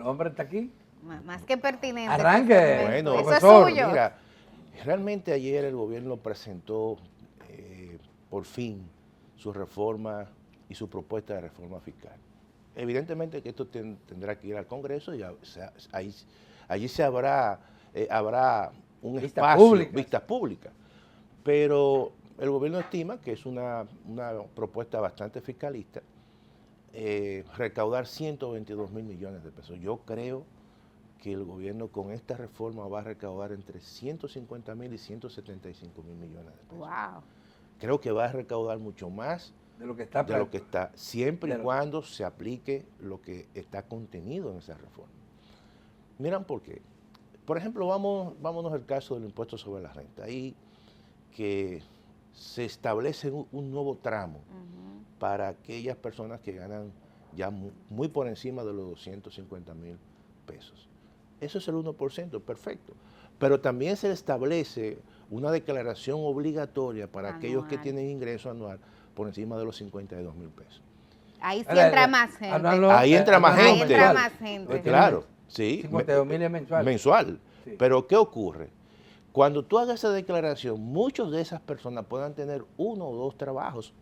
hombre está aquí. Más que pertinente. Arranque. Bueno, eso profesor, es suyo. Mira, realmente ayer el gobierno presentó por fin su reforma y su propuesta de reforma fiscal. Evidentemente que esto tendrá que ir al Congreso y allí se habrá un espacio, vistas públicas. Pero el gobierno estima que es una propuesta bastante fiscalista, recaudar 122.000 millones de pesos. Yo creo que el gobierno con esta reforma va a recaudar entre 150.000 y 175.000 millones de pesos. Wow. Creo que va a recaudar mucho más de lo que está, siempre y cuando se aplique lo que está contenido en esa reforma. Miran por qué. Por ejemplo, vámonos al caso del impuesto sobre la renta. Ahí que se establece un nuevo tramo para aquellas personas que ganan ya muy por encima de los 250.000 pesos. Eso es el 1%, perfecto. Pero también se establece una declaración obligatoria para aquellos que tienen ingreso anual por encima de los 52.000 pesos. Ahí sí entra más gente. Ahí entra más gente. Ahí entra más gente. Claro, sí. 52.000 es mensual. Mensual. Sí. Pero ¿qué ocurre? Cuando tú hagas esa declaración, muchas de esas personas puedan tener 1 o 2 trabajos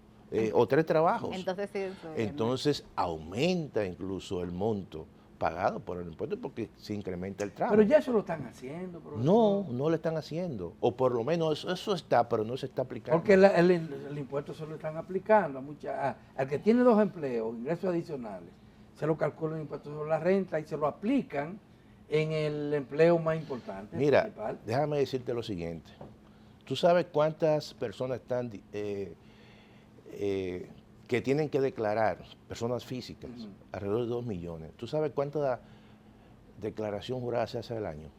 o 3 trabajos. Entonces, sí, Entonces aumenta incluso el monto pagado por el impuesto porque se incrementa el tramo. Pero ya eso lo están haciendo, profesor. No, no lo están haciendo. O por lo menos eso está, pero no se está aplicando. Porque el impuesto se lo están aplicando al que tiene 2 empleos, ingresos adicionales, se lo calcula el impuesto sobre la renta y se lo aplican en el empleo más importante. Mira, principal. déjame decirte lo siguiente. ¿Tú sabes cuántas personas están que tienen que declarar, personas físicas, alrededor de 2 millones? ¿Tú sabes cuánta declaración jurada se hace al año?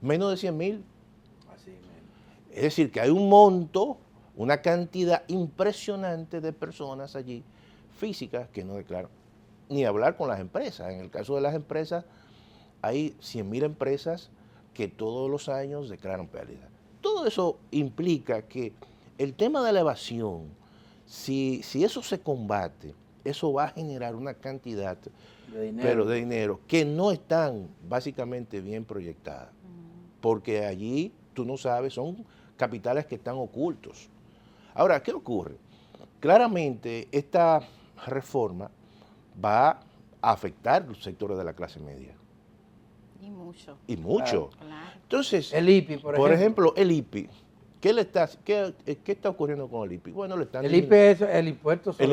Menos de 100.000. Así mismo. Es decir, que hay un monto, una cantidad impresionante de personas allí, físicas, que no declaran. Ni hablar con las empresas. En el caso de las empresas, hay 100.000 empresas que todos los años declaran pérdida. Todo eso implica que el tema de la evasión, si eso se combate, eso va a generar una cantidad de dinero que no están básicamente bien proyectadas. Porque allí, tú no sabes, son capitales que están ocultos. Ahora, ¿qué ocurre? Claramente, esta reforma va a afectar los sectores de la clase media. Y mucho. Y mucho. Claro. Entonces, el IPI, por ejemplo, el IPI. ¿Qué está ocurriendo con el IPI? Bueno, le están el IPI es el impuesto sobre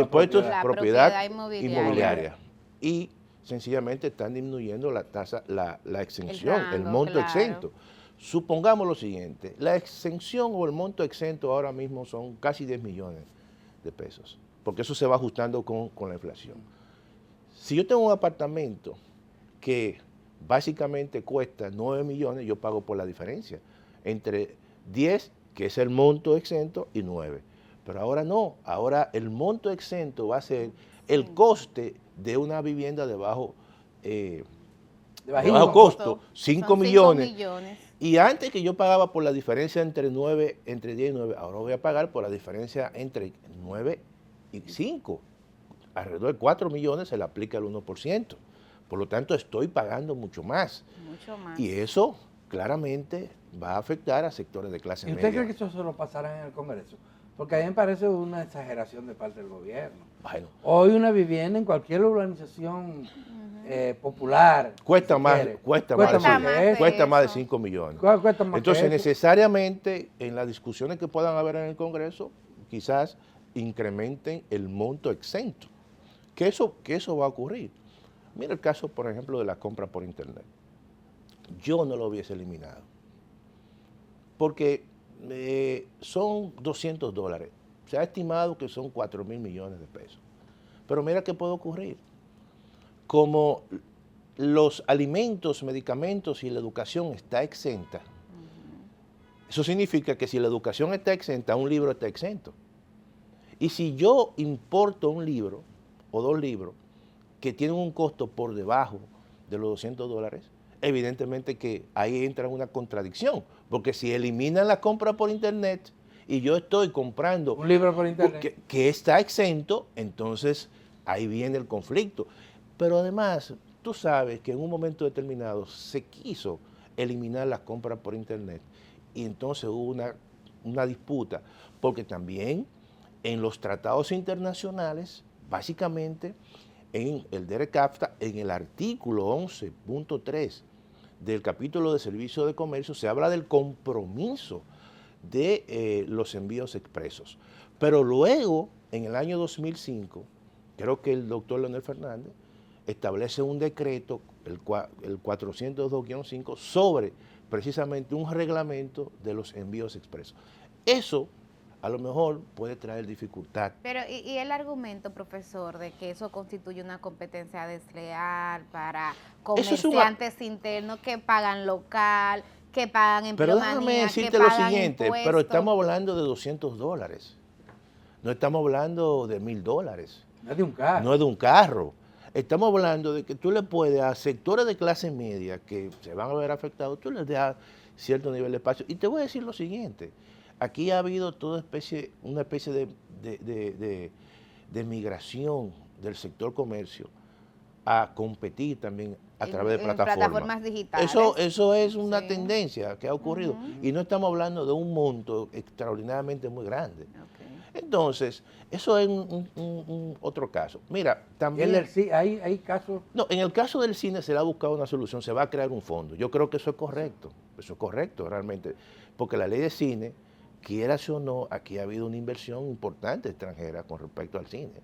la propiedad inmobiliaria. Y sencillamente están disminuyendo la tasa, la exención, el rango, monto claro. exento. Supongamos lo siguiente, la exención o el monto exento ahora mismo son casi 10 millones de pesos, porque eso se va ajustando con la inflación. Si yo tengo un apartamento que básicamente cuesta 9 millones, yo pago por la diferencia, entre 10, que es el monto exento, y 9. Pero ahora no, ahora el monto exento va a ser el coste de una vivienda de bajo costo, 5 millones. Y antes que yo pagaba por la diferencia entre 10 y 9, ahora voy a pagar por la diferencia entre 9 y 5. Alrededor de 4 millones se le aplica el 1%. Por lo tanto, estoy pagando mucho más. Mucho más. Y eso claramente va a afectar a sectores de clase media. ¿Y usted cree que eso se lo pasará en el Congreso? Porque a mí me parece una exageración de parte del gobierno. Bueno, Hoy una vivienda en cualquier urbanización popular. cuesta más de eso. 5 millones. Cuesta más Entonces, que eso. necesariamente, en las discusiones que puedan haber en el Congreso, quizás incrementen el monto exento. Que eso va a ocurrir. Mira el caso, por ejemplo, de la compra por Internet. Yo no lo hubiese eliminado. Porque son $200. Se ha estimado que son 4.000 millones de pesos. Pero mira qué puede ocurrir. Como los alimentos, medicamentos y la educación está exenta, eso significa que si la educación está exenta, un libro está exento. Y si yo importo un libro o 2 libros que tienen un costo por debajo de los $200, evidentemente que ahí entra una contradicción, porque si eliminan la compra por Internet y yo estoy comprando un libro por Internet que está exento, entonces ahí viene el conflicto. Pero además, tú sabes que en un momento determinado se quiso eliminar las compras por internet y entonces hubo una disputa, porque también en los tratados internacionales, básicamente en el DERECAFTA, en el artículo 11.3 del capítulo de servicio de comercio, se habla del compromiso de los envíos expresos. Pero luego, en el año 2005, creo que el doctor Leonel Fernández establece un decreto, el 402-5, sobre precisamente un reglamento de los envíos expresos. Eso a lo mejor puede traer dificultad. Pero, ¿y el argumento, profesor, de que eso constituye una competencia desleal para comerciantes internos que pagan local, que pagan empleomanía, pero déjame decirte lo siguiente, impuestos? Pero estamos hablando de $200. No estamos hablando de $1000. No es de un carro. No es de un carro. Estamos hablando de que tú le puedes a sectores de clase media que se van a ver afectados, tú les das cierto nivel de espacio. Y te voy a decir lo siguiente, aquí ha habido una especie de migración del sector comercio a competir también a través de plataformas digitales. Eso es una tendencia que ha ocurrido. Y no estamos hablando de un monto extraordinariamente muy grande. Entonces, eso es otro caso. Mira, también... ¿Hay casos? No, en el caso del cine se le ha buscado una solución, se va a crear un fondo. Yo creo que eso es correcto realmente, porque la ley de cine, quieras o no, aquí ha habido una inversión importante extranjera con respecto al cine.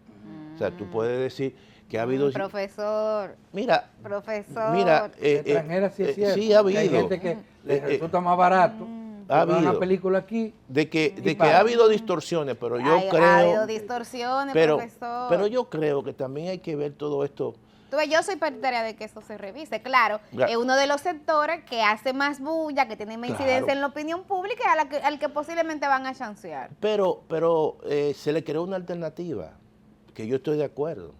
O sea, tú puedes decir que ha habido... Profesor. Mira, extranjera sí es cierto. Sí ha habido. Hay gente que les resulta más barato. Ha habido una película aquí. De que ha habido distorsiones, pero yo creo... Ha habido distorsiones, profesor. Pero yo creo que también hay que ver todo esto. Yo soy partidaria de que eso se revise. Claro, es uno de los sectores que hace más bulla, que tiene más incidencia en la opinión pública y al que posiblemente van a chancear. Pero se le creó una alternativa, que yo estoy de acuerdo.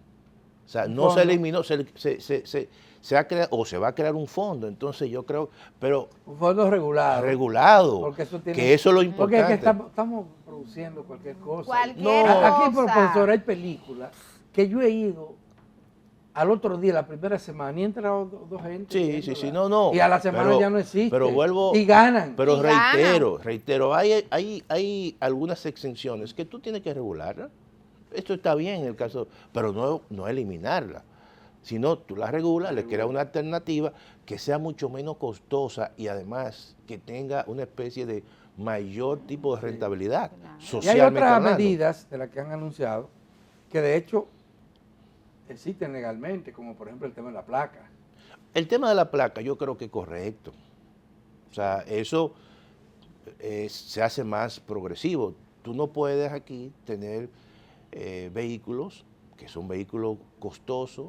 O sea, no se eliminó, se ha creado, o se va a crear un fondo, entonces yo creo, pero... Un fondo regulado. Regulado, porque eso tiene, que eso es lo importante. Porque es que estamos produciendo cualquier cosa. Cosa. Aquí, profesor, hay películas que yo he ido al otro día, la primera semana, y he entrado dos gente. Sí, no. Y a la semana ya no existe. Pero vuelvo... Y ganan. Pero reitero, hay algunas exenciones que tú tienes que regular. Esto está bien en el caso, pero no eliminarla. Sino tú la regulas, le creas una alternativa que sea mucho menos costosa y además que tenga una especie de mayor tipo de rentabilidad socialmente. Y hay otras medidas de las que han anunciado que de hecho existen legalmente, como por ejemplo el tema de la placa. El tema de la placa yo creo que es correcto. O sea, eso se hace más progresivo. Tú no puedes aquí tener vehículos que son vehículos costosos,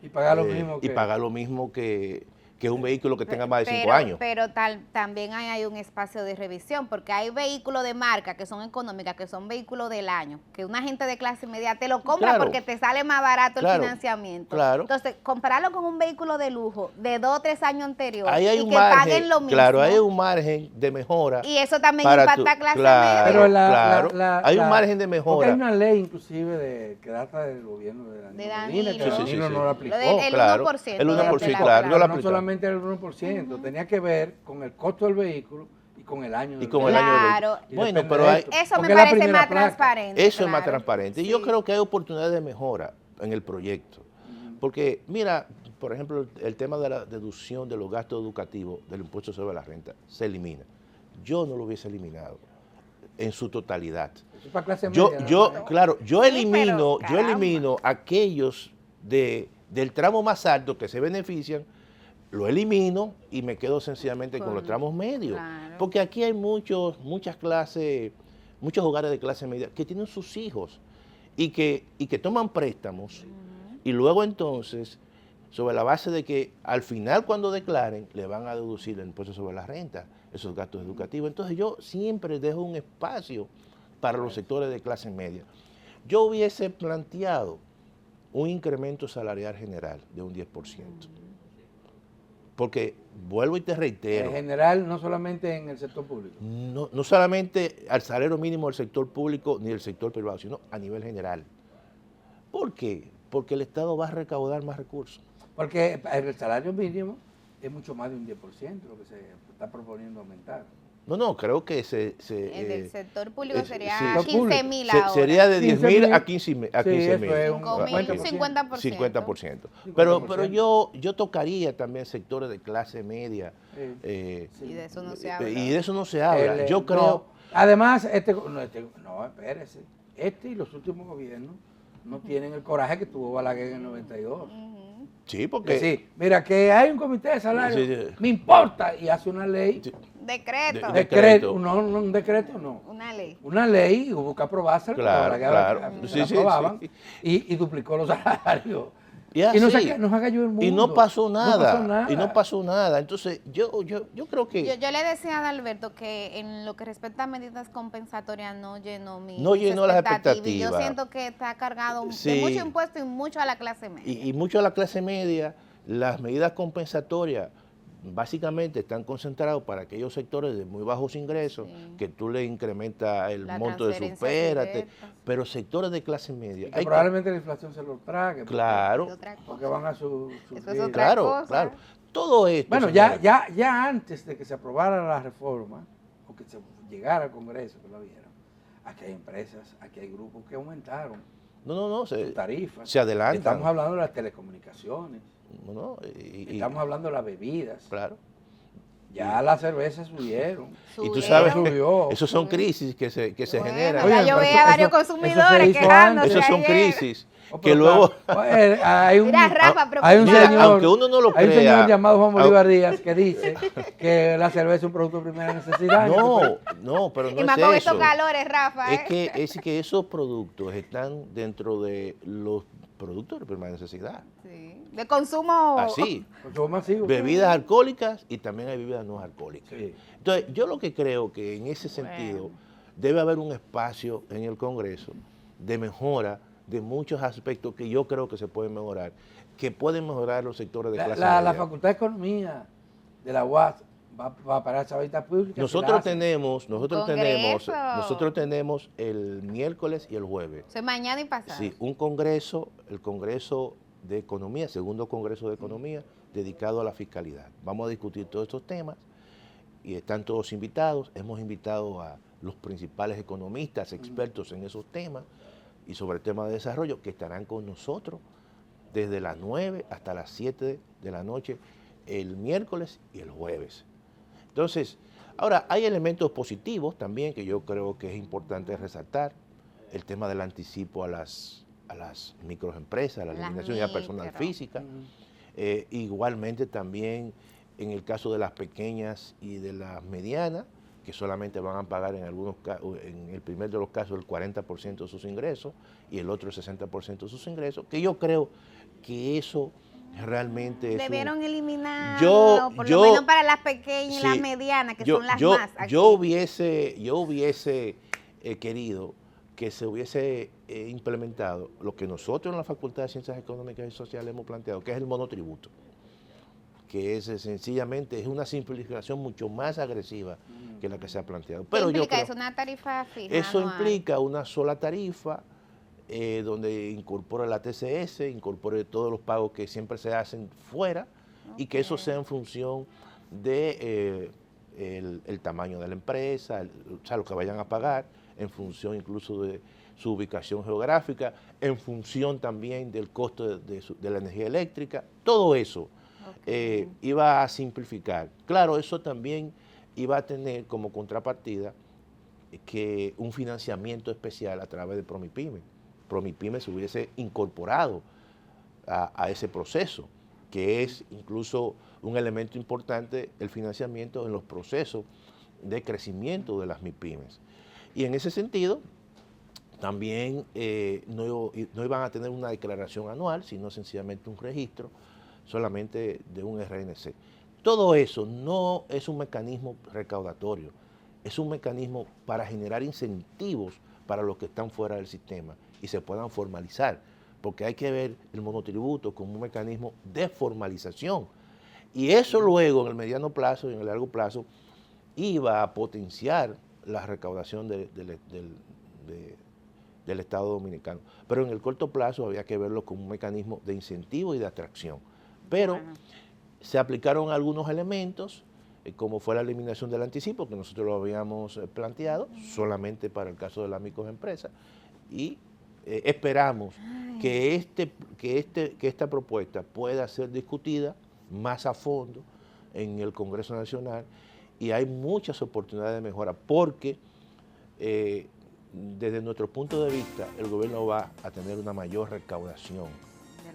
y pagar lo mismo que un vehículo que tenga más de 5 años. Pero también hay un espacio de revisión, porque hay vehículos de marca que son económicas, que son vehículos del año, que una gente de clase media te lo compra porque te sale más barato el financiamiento. Entonces, compararlo con un vehículo de lujo de 2 o 3 años anteriores y que paguen lo mismo. Claro, hay un margen de mejora. Y eso también impacta a clase media. Pero hay un margen de mejora. Porque hay una ley inclusive que data del gobierno de Danilo, que Danilo no la aplicó. El 1%. El 1%, claro. No solamente el 1%, tenía que ver con el costo del vehículo y con el año del Claro. Bueno, pero eso me parece más transparente. Eso es más transparente. Y yo creo que hay oportunidades de mejora en el proyecto. Porque, mira, por ejemplo, el tema de la deducción de los gastos educativos del impuesto sobre la renta se elimina. Yo no lo hubiese eliminado en su totalidad. Eso es para clase media, Claro, yo elimino aquellos del tramo más alto que se benefician, lo elimino y me quedo sencillamente con los tramos medios. Porque aquí hay muchos hogares de clase media que tienen sus hijos y que toman préstamos y luego entonces, sobre la base de que al final cuando declaren, le van a deducir el impuesto sobre la renta, esos gastos educativos. Entonces yo siempre dejo un espacio para los sectores de clase media. Yo hubiese planteado un incremento salarial general de un 10%. Porque, vuelvo y te reitero. En general, no solamente en el sector público. No solamente al salario mínimo del sector público ni del sector privado, sino a nivel general. ¿Por qué? Porque el Estado va a recaudar más recursos. Porque el salario mínimo es mucho más de un 10% lo que se está proponiendo aumentar. No, creo que en el sector público sería sí, 15.000 ahora. Sería de 10.000 a 15.000. Sí, eso es un 50%. 50%. Pero yo tocaría también sectores de clase media. Y de eso no se habla. Y de eso no se habla. Yo creo... No, además, espérese. Y los últimos gobiernos no tienen el coraje que tuvo Balaguer en el 92. Sí, porque... Sí, mira, que hay un comité de salario, Sí. me importa, y hace una ley. Sí. Decreto. Decreto, no, un decreto no. Una ley. Una ley, hubo que aprobársela, Claro. se la aprobaban, y duplicó los salarios. Y nos cayó el mundo. Y no pasó nada. Entonces, yo creo que... Yo le decía a Alberto que en lo que respecta a medidas compensatorias no llenó las expectativas. Yo siento que está cargado de mucho impuesto y mucho a la clase media. Y mucho a la clase media. Las medidas compensatorias básicamente están concentrados para aquellos sectores de muy bajos ingresos, que tú le incrementas el monto de supérate, pero sectores de clase media. Que probablemente la inflación se lo trague. Claro. Porque van a su eso es otra cosa. Claro. Todo esto. Bueno, ya antes de que se aprobara la reforma, o que se llegara al Congreso, que lo vieran, aquí hay empresas, aquí hay grupos que aumentaron sus tarifas. Se adelantan. Estamos hablando de las telecomunicaciones. Estamos hablando de las bebidas. Claro. Ya las cervezas subieron. Y tú sabes, esos son crisis que se generan. Ya yo veía a varios consumidores quejándose. Esos son crisis que luego... Hay un señor, aunque uno no lo crea... Hay un señor llamado Juan Bolívar Díaz que dice que la cerveza es un producto de primera necesidad. No, pero no es eso. Y más con estos calores, Rafa. Es que esos productos están dentro de los productos de primera necesidad. Sí. De consumo. Así. Consumo masivo. Bebidas alcohólicas y también hay bebidas no alcohólicas. Sí. Entonces, yo lo que creo que en ese sentido debe haber un espacio en el Congreso de mejora de muchos aspectos que yo creo que se pueden mejorar, que pueden mejorar los sectores de clase media. La Facultad de Economía de la UAS va para esa vista pública. Nosotros tenemos el miércoles y el jueves. O sea, mañana y pasado. Sí, un congreso, el Congreso de Economía, segundo Congreso de Economía, dedicado a la fiscalidad. Vamos a discutir todos estos temas y están todos invitados. Hemos invitado a los principales economistas, expertos en esos temas y sobre temas de desarrollo, que estarán con nosotros desde las 9 hasta las 7 de la noche, el miércoles y el jueves. Entonces, ahora hay elementos positivos también que yo creo que es importante resaltar. El tema del anticipo a las microempresas, a la eliminación de la personal física. Igualmente también en el caso de las pequeñas y de las medianas, que solamente van a pagar en el primer de los casos el 40% de sus ingresos y el otro el 60% de sus ingresos, que yo creo que eso realmente debieron eliminarlo, por lo menos para las pequeñas y las medianas, que son las más aquí. Yo hubiese querido que se hubiese implementado lo que nosotros en la Facultad de Ciencias Económicas y Sociales hemos planteado, que es el monotributo, que es sencillamente una simplificación mucho más agresiva que la que se ha planteado. Pero ¿Qué implica eso? ¿Una tarifa fija? Eso implica una sola tarifa, donde incorpore la TCS, incorpore todos los pagos que siempre se hacen fuera, y que eso sea en función de el tamaño de la empresa, o sea, lo que vayan a pagar, en función incluso de su ubicación geográfica, en función también del costo de la energía eléctrica. Todo eso iba a simplificar. Claro, eso también iba a tener como contrapartida que un financiamiento especial a través de Promipyme. Promipyme se hubiese incorporado a ese proceso, que es incluso un elemento importante, el financiamiento en los procesos de crecimiento de las MIPYMES. Y en ese sentido, también no iban a tener una declaración anual, sino sencillamente un registro solamente de un RNC. Todo eso no es un mecanismo recaudatorio, es un mecanismo para generar incentivos para los que están fuera del sistema y se puedan formalizar, porque hay que ver el monotributo como un mecanismo de formalización. Y eso luego, en el mediano plazo y en el largo plazo, iba a potenciar la recaudación del Estado Dominicano. Pero en el corto plazo había que verlo como un mecanismo de incentivo y de atracción Pero se aplicaron algunos elementos, como fue la eliminación del anticipo, que nosotros lo habíamos planteado, solamente para el caso de las microempresas, y esperamos que esta propuesta pueda ser discutida más a fondo en el Congreso Nacional, y hay muchas oportunidades de mejora, porque desde nuestro punto de vista el gobierno va a tener una mayor recaudación,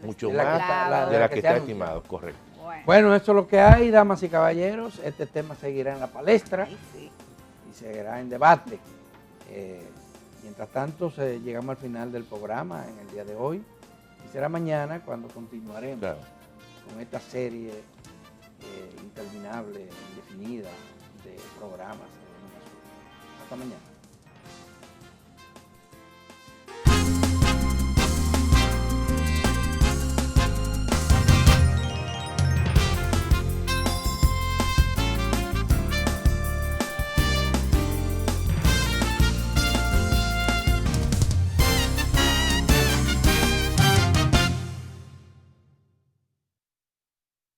mucho más de la que está estimado, correcto. Bueno, esto es lo que hay, damas y caballeros. Este tema seguirá en la palestra y seguirá en debate. Mientras tanto, llegamos al final del programa en el día de hoy. Y será mañana cuando continuaremos con esta serie interminable, indefinida de programas. Hasta mañana.